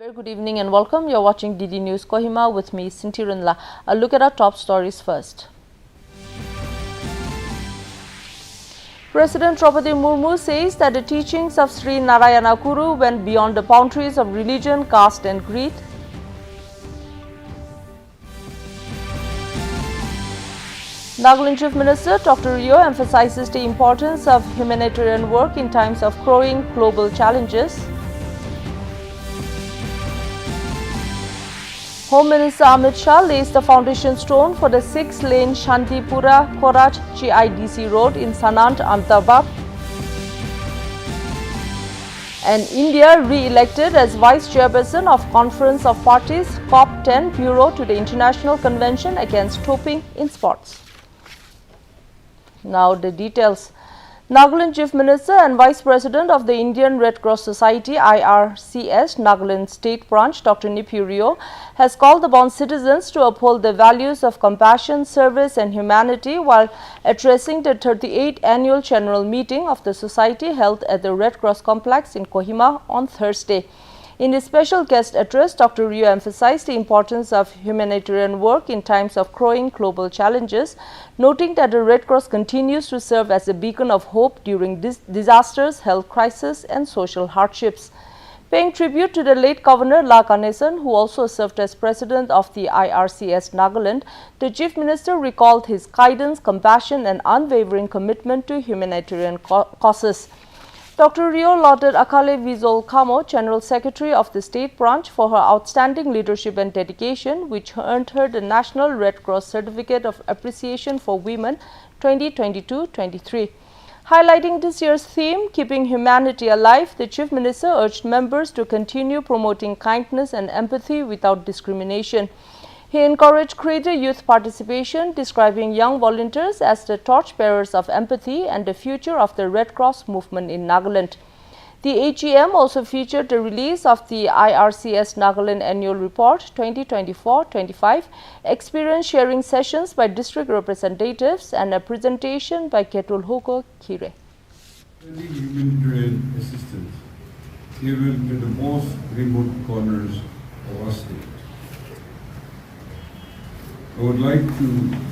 Very good evening and welcome. You're watching DD News Kohima with me, Sinti Rinla. A look at our top stories first. President Draupadi Murmu says that the teachings of Sri Narayana Guru went beyond the boundaries of religion, caste and creed. Nagaland Chief Minister Dr. Rio emphasizes the importance of humanitarian work in times of growing global challenges. Home Minister Amit Shah lays the foundation stone for the 6-lane Shantipura-Korat GIDC road in Sanand, Ahmedabad. And India re-elected as Vice Chairperson of Conference of Parties COP10 Bureau to the International Convention Against Doping in Sports. Now the details. Nagaland Chief Minister and Vice President of the Indian Red Cross Society IRCS Nagaland State Branch Dr. Nipi Rio has called upon citizens to uphold the values of compassion, service and humanity while addressing the 38th annual general meeting of the society held at the Red Cross complex in Kohima on Thursday. In his special guest address, Dr. Rio emphasized the importance of humanitarian work in times of growing global challenges, noting that the Red Cross continues to serve as a beacon of hope during disasters, health crises and social hardships. Paying tribute to the late Governor La Ganesan, who also served as President of the IRCS Nagaland, the Chief Minister recalled his guidance, compassion and unwavering commitment to humanitarian causes. Dr. Rio lauded Akale Vizol Kamo, General Secretary of the State Branch, for her outstanding leadership and dedication, which earned her the National Red Cross Certificate of Appreciation for Women 2022-23. Highlighting this year's theme, Keeping Humanity Alive, the Chief Minister urged members to continue promoting kindness and empathy without discrimination. He encouraged greater youth participation, describing young volunteers as the torchbearers of empathy and the future of the Red Cross movement in Nagaland. The AGM also featured the release of the IRCS Nagaland Annual Report 2024-25, experience sharing sessions by district representatives and a presentation by Ketul Hugo Kire. Humanitarian assistance even to the most remote corners of our state. I would like to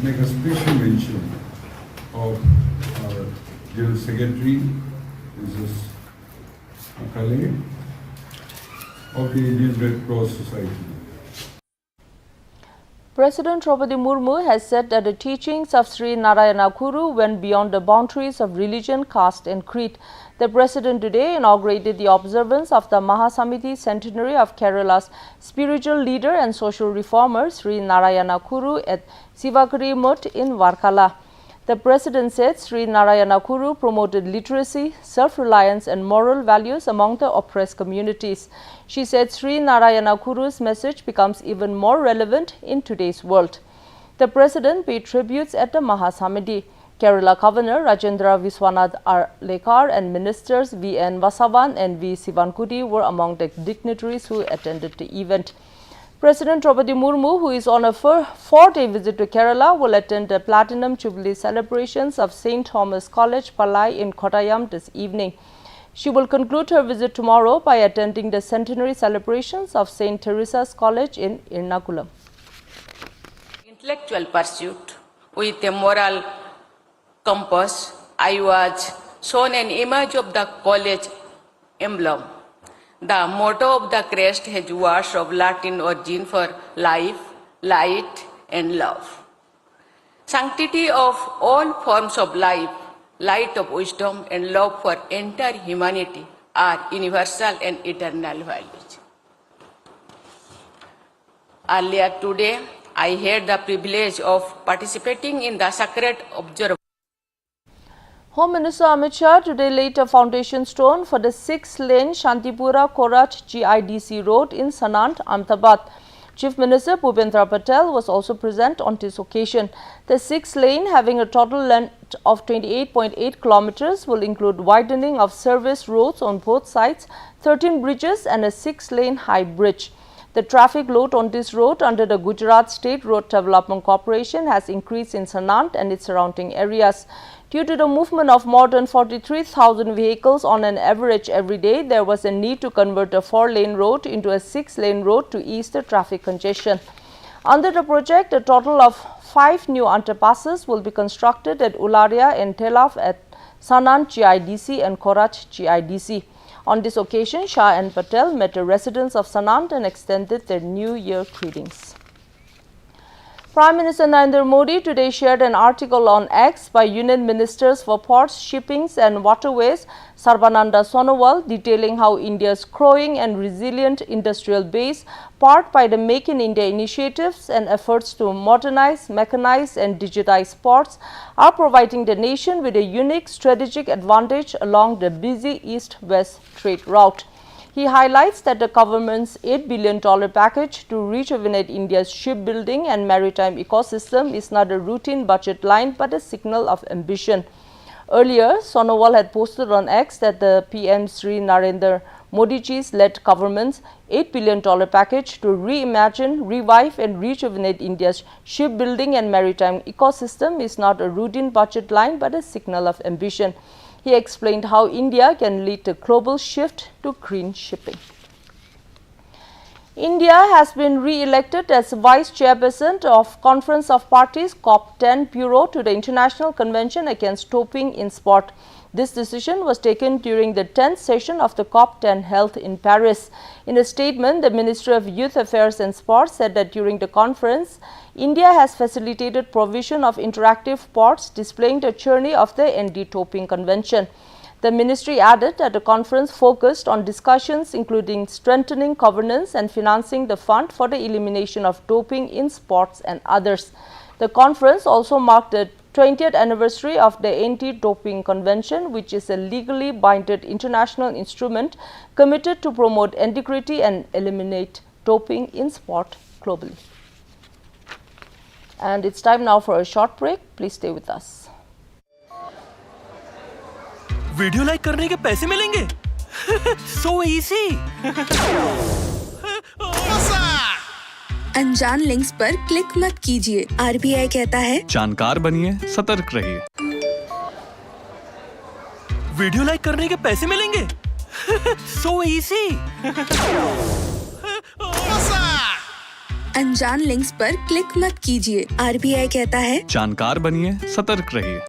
make a special mention of our General Secretary, Mrs. Akale, of the Indian Red Cross Society. President Draupadi Murmu has said that the teachings of Sri Narayana Guru went beyond the boundaries of religion, caste and creed. The President today inaugurated the observance of the Mahasamiti centenary of Kerala's spiritual leader and social reformer Sri Narayana Guru at Sivagiri Mutt in Varkala. The President said Sri Narayana Guru promoted literacy, self-reliance and moral values among the oppressed communities. She said Sri Narayana Guru's message becomes even more relevant in today's world. The President paid tributes at the Mahasamiti. Kerala Governor Rajendra Viswanath Lekar and Ministers V.N. Vasavan and V. Sivankudi were among the dignitaries who attended the event. President Draupadi Murmu, who is on a four-day visit to Kerala, will attend the Platinum Jubilee celebrations of St. Thomas College, Palai in Kottayam this evening. She will conclude her visit tomorrow by attending the centenary celebrations of St. Teresa's College in Ernakulam. Intellectual pursuit with a moral compass, I was shown an image of the college emblem. The motto of the crest has words of Latin origin for life, light and love. Sanctity of all forms of life, light of wisdom and love for entire humanity are universal and eternal values. Earlier today, I had the privilege of participating in the sacred observance. Home Minister Amit Shah today laid a foundation stone for the 6-lane Shantipura-Korat GIDC road in Sanand, Ahmedabad. Chief Minister Bhupendra Patel was also present on this occasion. The 6-lane, having a total length of 28.8 kilometers, will include widening of service roads on both sides, 13 bridges and a 6-lane high bridge. The traffic load on this road under the Gujarat State Road Development Corporation has increased in Sanand and its surrounding areas. Due to the movement of more than 43,000 vehicles on an average every day, there was a need to convert a 4-lane road into a 6-lane road to ease the traffic congestion. Under the project, a total of 5 new underpasses will be constructed at Ularia and Telaf at Sanand GIDC and Korach GIDC. On this occasion, Shah and Patel met the residents of Sanand and extended their New Year greetings. Prime Minister Narendra Modi today shared an article on X by Union Ministers for Ports, Shippings and Waterways, Sarbananda Sonowal, detailing how India's growing and resilient industrial base, powered by the Make in India initiatives and efforts to modernize, mechanize and digitize ports, are providing the nation with a unique strategic advantage along the busy east-west trade route. He highlights that the government's $8 billion package to rejuvenate India's shipbuilding and maritime ecosystem is not a routine budget line but a signal of ambition. Earlier, Sonowal had posted on X that the PM Sri Narendra Modi's led government's $8 billion package to reimagine, revive and rejuvenate India's shipbuilding and maritime ecosystem is not a routine budget line but a signal of ambition. He explained how India can lead the global shift to green shipping. India has been re-elected as Vice Chairperson of Conference of Parties COP10 Bureau to the International Convention Against Doping in Sport. This decision was taken during the 10th session of the COP10 held in Paris. In a statement, the Ministry of Youth Affairs and Sports said that during the conference, India has facilitated provision of interactive boards displaying the journey of the Anti-Doping Convention. The ministry added that the conference focused on discussions including strengthening governance and financing the fund for the elimination of doping in sports and others. The conference also marked the 20th anniversary of the Anti-Doping Convention, which is a legally binding international instrument committed to promote integrity and eliminate doping in sport globally. And it's time now for a short break. Please stay with us. Video like करने के पैसे मिलेंगे? So easy. अनजान links पर click मत कीजिए। RBI कहता है जानकार बनिए, सतर्क रहिए। वीडियो लाइक करने के पैसे मिलेंगे? So easy. अनजान लिंक्स पर क्लिक मत कीजिए। आरबीआई कहता है जानकार बनिए, सतर्क रहिए।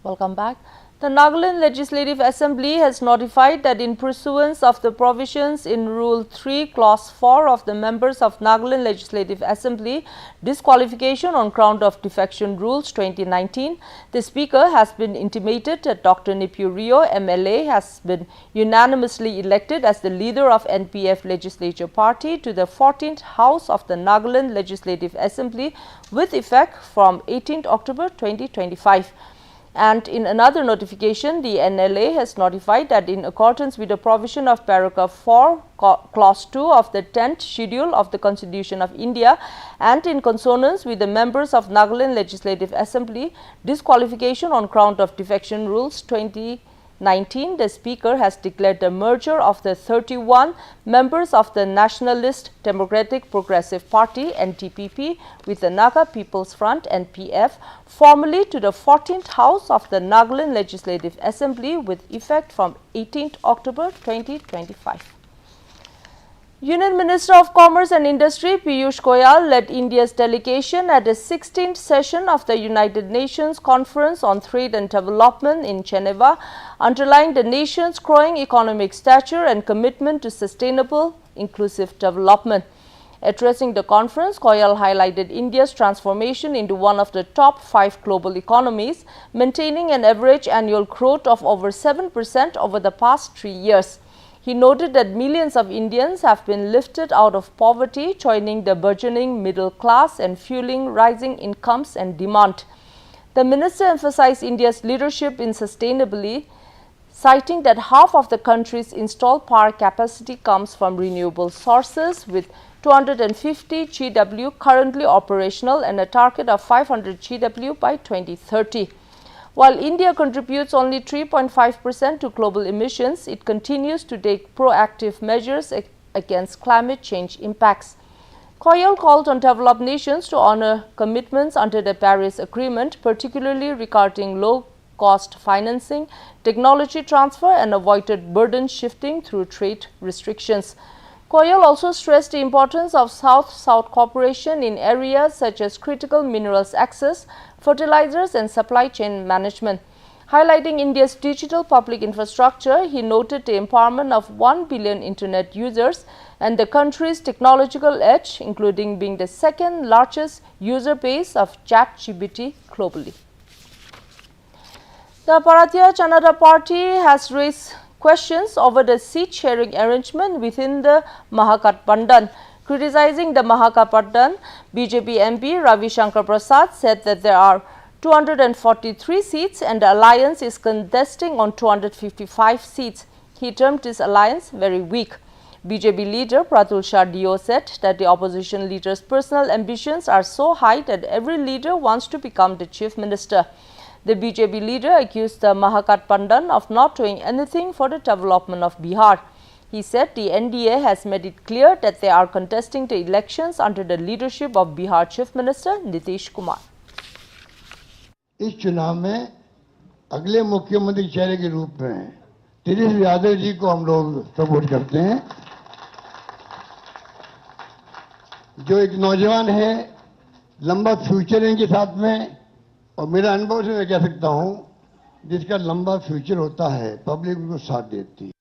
Welcome back. The Nagaland Legislative Assembly has notified that in pursuance of the provisions in Rule 3, Clause 4 of the members of Nagaland Legislative Assembly disqualification on ground of defection rules 2019, the Speaker has been intimated that Dr. Nipu Rio, MLA, has been unanimously elected as the leader of NPF Legislature Party to the 14th House of the Nagaland Legislative Assembly with effect from 18th October 2025. And in another notification, the NLA has notified that in accordance with the provision of paragraph 4, clause 2 of the 10th schedule of the Constitution of India and in consonance with the members of Nagaland Legislative Assembly, disqualification on ground of defection rules 2019, the Speaker has declared the merger of the 31 members of the Nationalist Democratic Progressive Party (NDPP) with the Naga People's Front (NPF) formally to the 14th House of the Nagaland Legislative Assembly with effect from 18th October 2025. Union Minister of Commerce and Industry Piyush Goyal led India's delegation at the 16th session of the United Nations Conference on Trade and Development in Geneva, underlying the nation's growing economic stature and commitment to sustainable, inclusive development. Addressing the conference, Goyal highlighted India's transformation into one of the top 5 global economies, maintaining an average annual growth of over 7% over the past 3 years. He noted that millions of Indians have been lifted out of poverty, joining the burgeoning middle class and fueling rising incomes and demand. The minister emphasized India's leadership in sustainability, citing that half of the country's installed power capacity comes from renewable sources, with 250 GW currently operational and a target of 500 GW by 2030. While India contributes only 3.5% to global emissions, it continues to take proactive measures against climate change impacts. Koyal called on developed nations to honor commitments under the Paris Agreement, particularly regarding low-cost financing, technology transfer and avoided burden shifting through trade restrictions. Koyal also stressed the importance of South-South cooperation in areas such as critical minerals access, fertilizers and supply chain management. Highlighting India's digital public infrastructure, he noted the empowerment of 1 billion internet users and the country's technological edge, including being the second largest user base of ChatGPT globally. The Bharatiya Janata Party has raised questions over the seat-sharing arrangement within the Mahagathbandhan. Criticizing the Mahagathbandhan, BJP MP Ravi Shankar Prasad said that there are 243 seats and the alliance is contesting on 255 seats. He termed this alliance very weak. BJP leader Pratul Shah Deo said that the opposition leader's personal ambitions are so high that every leader wants to become the chief minister. The BJP leader accused the Mahagathbandhan of not doing anything for the development of Bihar. He said the NDA has made it clear that they are contesting the elections under the leadership of Bihar Chief Minister Nitish Kumar. इस चुनाव में अगले मुख्यमंत्री चेहरे के रूप में तेजस्वी यादव जी को हम लोग सपोर्ट करते हैं, जो एक नौजवान है, लंबा फ्यूचर इनके साथ में, और मेरा अनुभव से मैं कह सकता हूं, जिसका लंबा फ्यूचर होता है पब्लिक उनको साथ देती है.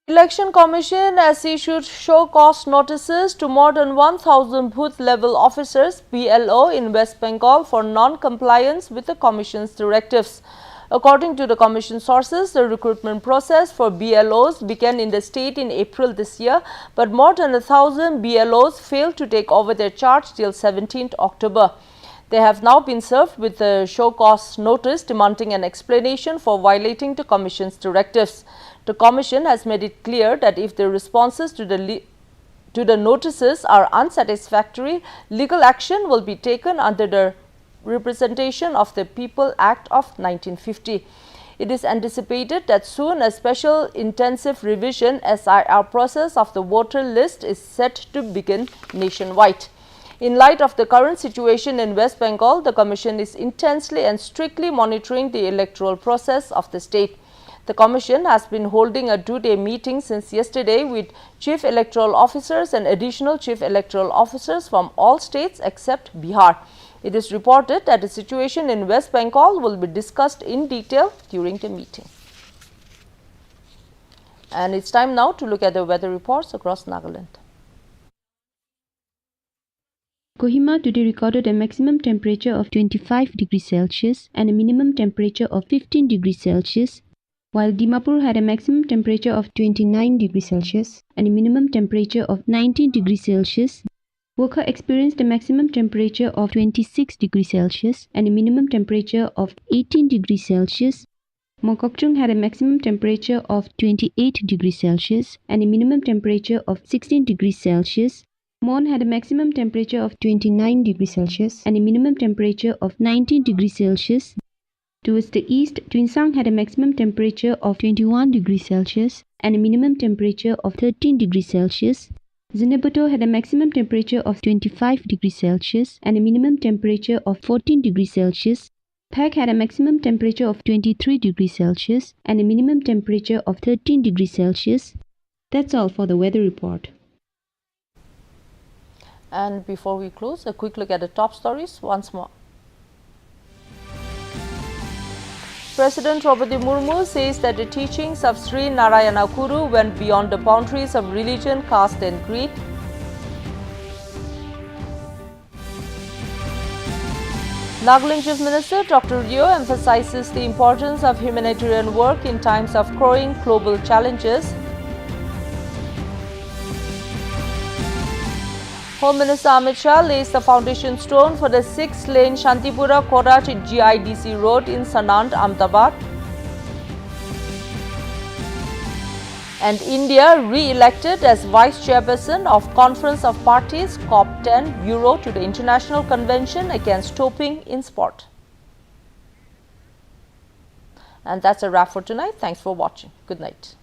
Election Commission has issued show cause notices to more than 1,000 booth level officers BLO in West Bengal for non-compliance with the Commission's directives. According to the Commission sources, the recruitment process for BLOs began in the state in April this year, but more than 1,000 BLOs failed to take over their charge till 17th October. They have now been served with a show cause notice demanding an explanation for violating the Commission's directives. The Commission has made it clear that if the responses to the notices are unsatisfactory, legal action will be taken under the Representation of the People Act of 1950. It is anticipated that soon a special intensive revision SIR process of the voter list is set to begin nationwide. In light of the current situation in West Bengal, the Commission is intensely and strictly monitoring the electoral process of the state. The Commission has been holding a two-day meeting since yesterday with Chief Electoral Officers and Additional Chief Electoral Officers from all states except Bihar. It is reported that the situation in West Bengal will be discussed in detail during the meeting. And it's time now to look at the weather reports across Nagaland. Kohima today recorded a maximum temperature of 25 degrees Celsius and a minimum temperature of 15 degrees Celsius, while Dimapur had a maximum temperature of 29 degrees Celsius and a minimum temperature of 19 degrees Celsius. Wokha experienced a maximum temperature of 26 degrees Celsius and a minimum temperature of 18 degrees Celsius. Mokokchung had a maximum temperature of 28 degrees Celsius and a minimum temperature of 16 degrees Celsius. Mon had a maximum temperature of 29 degrees Celsius and a minimum temperature of 19 degrees Celsius. Towards the east, Twinsang had a maximum temperature of 21 degrees Celsius and a minimum temperature of 13 degrees Celsius. Zinebuto had a maximum temperature of 25 degrees Celsius and a minimum temperature of 14 degrees Celsius. Phek had a maximum temperature of 23 degrees Celsius and a minimum temperature of 13 degrees Celsius. That's all for the weather report. And before we close, a quick look at the top stories once more. President Draupadi Murmu says that the teachings of Sri Narayana Guru went beyond the boundaries of religion, caste and creed. Nagaland Chief Minister Dr. Rio emphasizes the importance of humanitarian work in times of growing global challenges. Home Minister Amit Shah lays the foundation stone for the 6-lane Shantipura-Korat GIDC road in Sanand, Ahmedabad. And India re-elected as Vice Chairperson of Conference of Parties COP10 Bureau to the International Convention Against Doping in Sport. And that's a wrap for tonight. Thanks for watching. Good night.